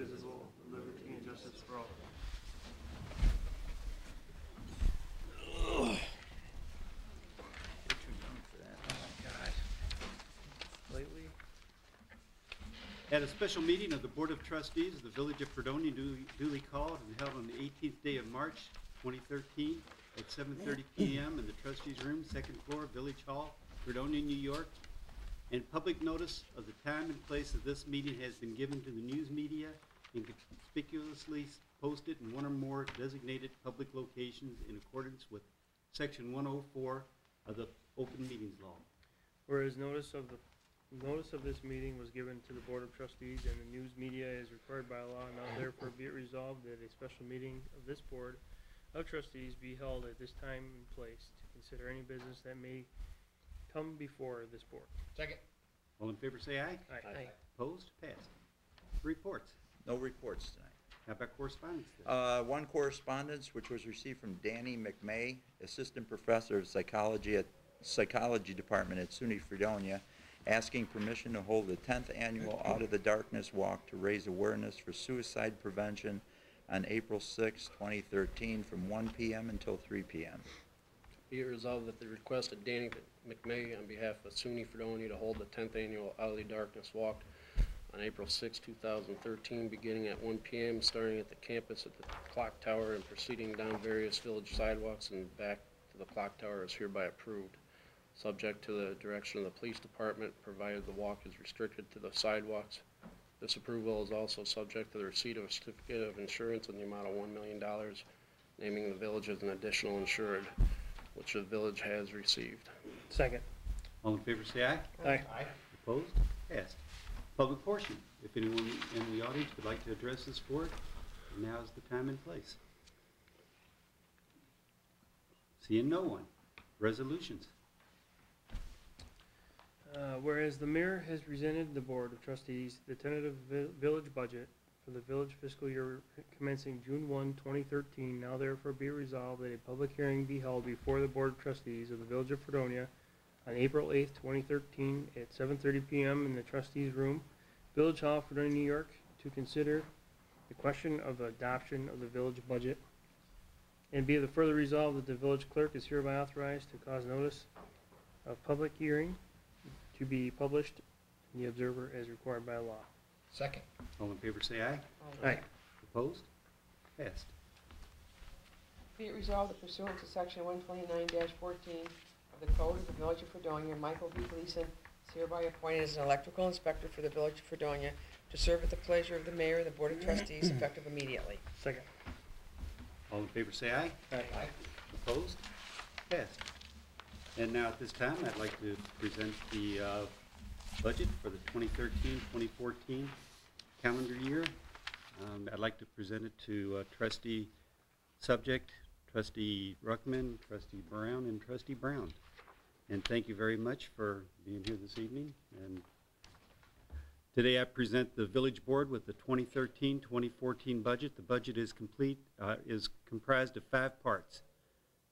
indivisible, with liberty and justice for all. Lately. At a special meeting of the Board of Trustees of the Village of Fredonia duly called and held on the 18th day of March 2013 at 7:30 p.m. in the Trustees Room, 2nd floor, Village Hall, Fredonia, New York. And public notice of the time and place of this meeting has been given to the news media and conspicuously posted in one or more designated public locations in accordance with Section 104 of the Open Meetings Law. Whereas notice of this meeting was given to the Board of Trustees and the news media is required by law, now therefore be it resolved that a special meeting of this Board of Trustees be held at this time and place to consider any business that may come before this Board. Second. All in favor say aye. Aye. Opposed? Passed. Reports. No reports tonight. How about correspondence then? One correspondence which was received from Danny McMay, Assistant Professor of Psychology at Psychology Department at SUNY Fredonia, asking permission to hold the 10th annual Out of the Darkness Walk to raise awareness for suicide prevention on April 6, 2013 from 1 p.m. until 3 p.m. Be it resolved that the request of Danny McMay on behalf of SUNY Fredonia to hold the 10th annual Out of the Darkness Walk on April 6, 2013, beginning at 1 p.m., starting at the campus at the clock tower and proceeding down various village sidewalks and back to the clock tower is hereby approved, subject to the direction of the police department, provided the walk is restricted to the sidewalks. This approval is also subject to the receipt of a certificate of insurance in the amount of $1 million, naming the village as an additional insured, which the village has received. Second. All in favor say aye. Aye. Opposed? Passed. Public portion. If anyone in the audience would like to address this board, now is the time and place. Seeing no one. Resolutions. Whereas the mayor has presented the Board of Trustees the tentative village budget for the village fiscal year commencing June 1, 2013, now therefore be resolved that a public hearing be held before the Board of Trustees of the Village of Fredonia on April 8, 2013 at 7:30 p.m. in the Trustees Room, Village Hall, Fredonia, New York, to consider the question of the adoption of the village budget. And be it further resolved that the village clerk is hereby authorized to cause notice of public hearing to be published in the Observer as required by law. Second. All in favor say aye. Aye. Opposed? Passed. Be it resolved that pursuant to Section 129-14 of the Code of the Village of Fredonia, Michael V. Gleason is hereby appointed as an electrical inspector for the Village of Fredonia to serve at the pleasure of the mayor and the Board of Trustees effective immediately. Second. All in favor say aye. Aye. Opposed? Passed. And now at this time, I'd like to present the budget for the 2013-2014 calendar year. I'd like to present it to Trustee Subject, Trustee Ruckman, Trustee Brown, and Trustee Brown. And thank you very much for being here this evening. And today I present the Village Board with the 2013-2014 budget. The budget is comprised of 5 parts: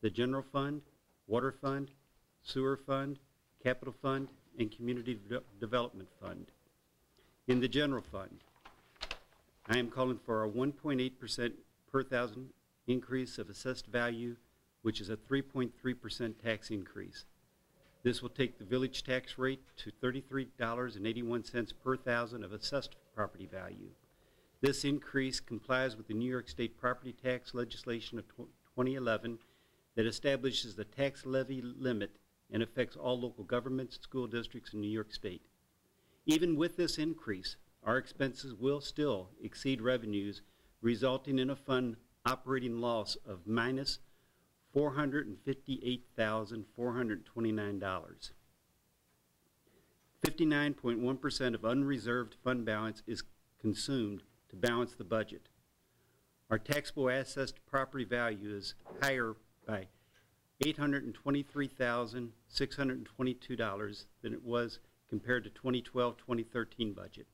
the General Fund, Water Fund, Sewer Fund, Capital Fund, and Community Development Fund. In the General Fund, I am calling for a 1.8% per thousand increase of assessed value, which is a 3.3% tax increase. This will take the village tax rate to $33.81 per thousand of assessed property value. This increase complies with the New York State property tax legislation of 2011 that establishes the tax levy limit and affects all local governments, school districts in New York State. Even with this increase, our expenses will still exceed revenues, resulting in a fund operating loss of minus $458,429. 59.1% of unreserved fund balance is consumed to balance the budget. Our taxable assessed property value is higher by $823,622 than it was compared to 2012-2013 budget.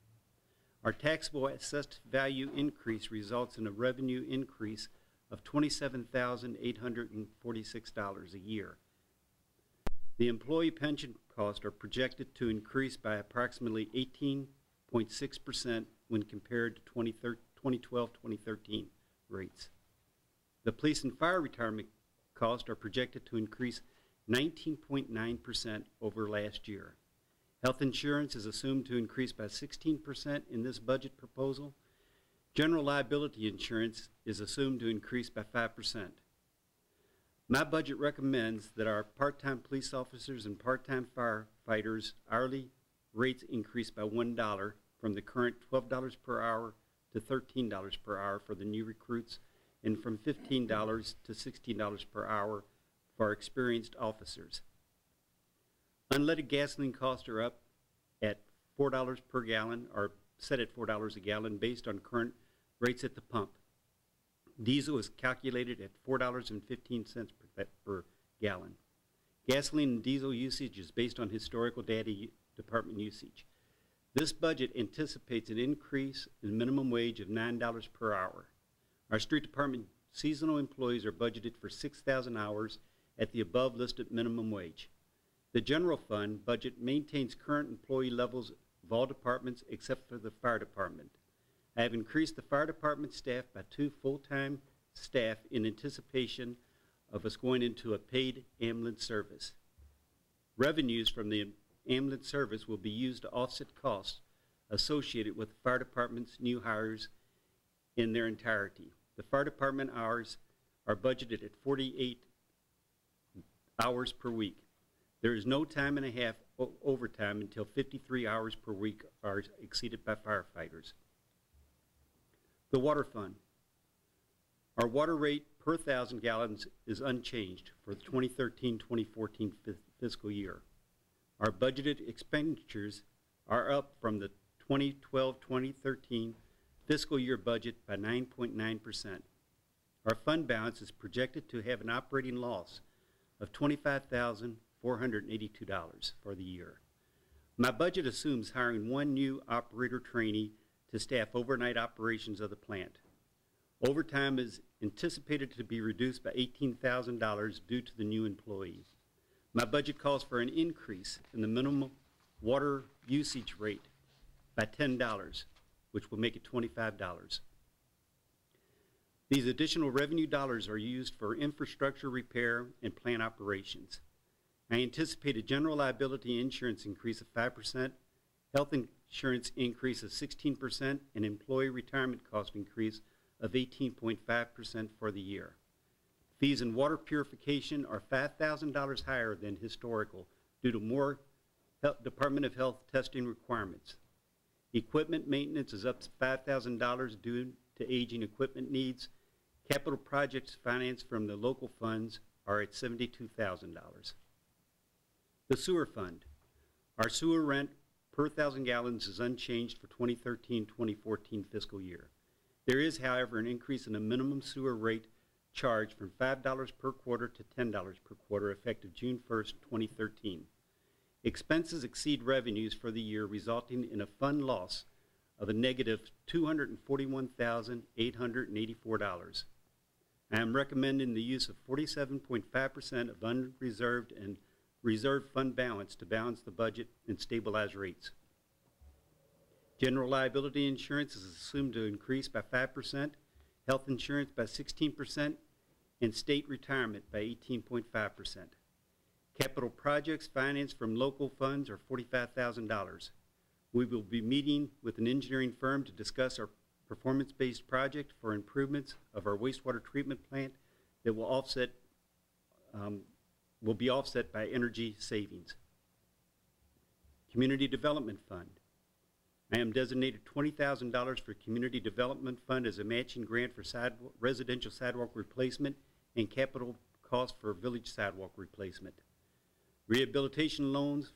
Our taxable assessed value increase results in a revenue increase of $27,846 a year. The employee pension costs are projected to increase by approximately 18.6% when compared to 2012-2013 rates. The police and fire retirement costs are projected to increase 19.9% over last year. Health insurance is assumed to increase by 16% in this budget proposal. General liability insurance is assumed to increase by 5%. My budget recommends that our part-time police officers and part-time firefighters' hourly rates increase by $1 from the current $12 per hour to $13 per hour for the new recruits, and from $15 to $16 per hour for experienced officers. Unleaded gasoline costs are up at $4 per gallon, or set at $4 a gallon based on current rates at the pump. Diesel is calculated at $4.15 per gallon. Gasoline and diesel usage is based on historical data department usage. This budget anticipates an increase in minimum wage of $9 per hour. Our street department seasonal employees are budgeted for 6,000 hours at the above listed minimum wage. The general fund budget maintains current employee levels of all departments except for the fire department. I have increased the fire department staff by 2 full-time staff in anticipation of us going into a paid ambulance service. Revenues from the ambulance service will be used to offset costs associated with the fire department's new hires in their entirety. The fire department hours are budgeted at 48 hours per week. There is no time and a half overtime until 53 hours per week are exceeded by firefighters. The water fund. Our water rate per 1,000 gallons is unchanged for the 2013-2014 fiscal year. Our budgeted expenditures are up from the 2012-2013 fiscal year budget by 9.9%. Our fund balance is projected to have an operating loss of $25,482 for the year. My budget assumes hiring 1 new operator trainee to staff overnight operations of the plant. Overtime is anticipated to be reduced by $18,000 due to the new employee. My budget calls for an increase in the minimum water usage rate by $10, which will make it $25. These additional revenue dollars are used for infrastructure repair and plant operations. I anticipate a general liability insurance increase of 5%, health insurance increase of 16%, and employee retirement cost increase of 18.5% for the year. Fees in water purification are $5,000 higher than historical due to more Department of Health testing requirements. Equipment maintenance is up $5,000 due to aging equipment needs. Capital projects financed from the local funds are at $72,000. The sewer fund. Our sewer rent per 1,000 gallons is unchanged for 2013-2014 fiscal year. There is, however, an increase in the minimum sewer rate charge from $5 per quarter to $10 per quarter effective June 1st, 2013. Expenses exceed revenues for the year, resulting in a fund loss of a negative $241,884. I am recommending the use of 47.5% of unreserved and reserve fund balance to balance the budget and stabilize rates. General liability insurance is assumed to increase by 5%, health insurance by 16%, and state retirement by 18.5%. Capital projects financed from local funds are $45,000. We will be meeting with an engineering firm to discuss our performance-based project for improvements of our wastewater treatment plant that will be offset by energy savings. Community Development Fund. I am designated $20,000 for Community Development Fund as a matching grant for residential sidewalk replacement and capital costs for village sidewalk replacement. Rehabilitation loans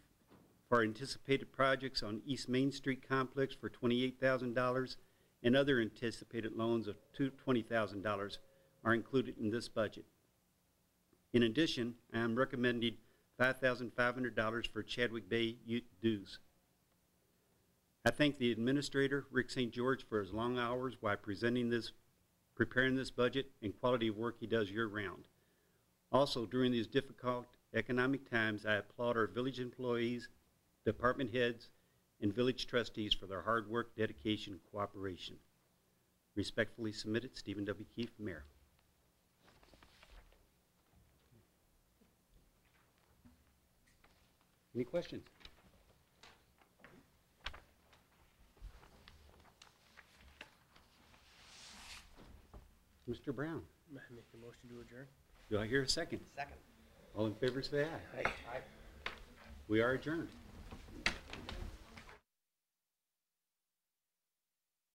for anticipated projects on East Main Street Complex for $28,000 and other anticipated loans of $20,000 are included in this budget. In addition, I am recommending $5,500 for Chadwick Bay dues. I thank the administrator, Rick St. George, for his long hours while preparing this budget and quality of work he does year-round. Also, during these difficult economic times, I applaud our village employees, department heads, and village trustees for their hard work, dedication, and cooperation. Respectfully submitted, Stephen W. Keefe, Mayor. Any questions? Mr. Brown, I make a motion to adjourn. do I hear a second? Second. All in favor say aye. Aye. Aye. We are adjourned.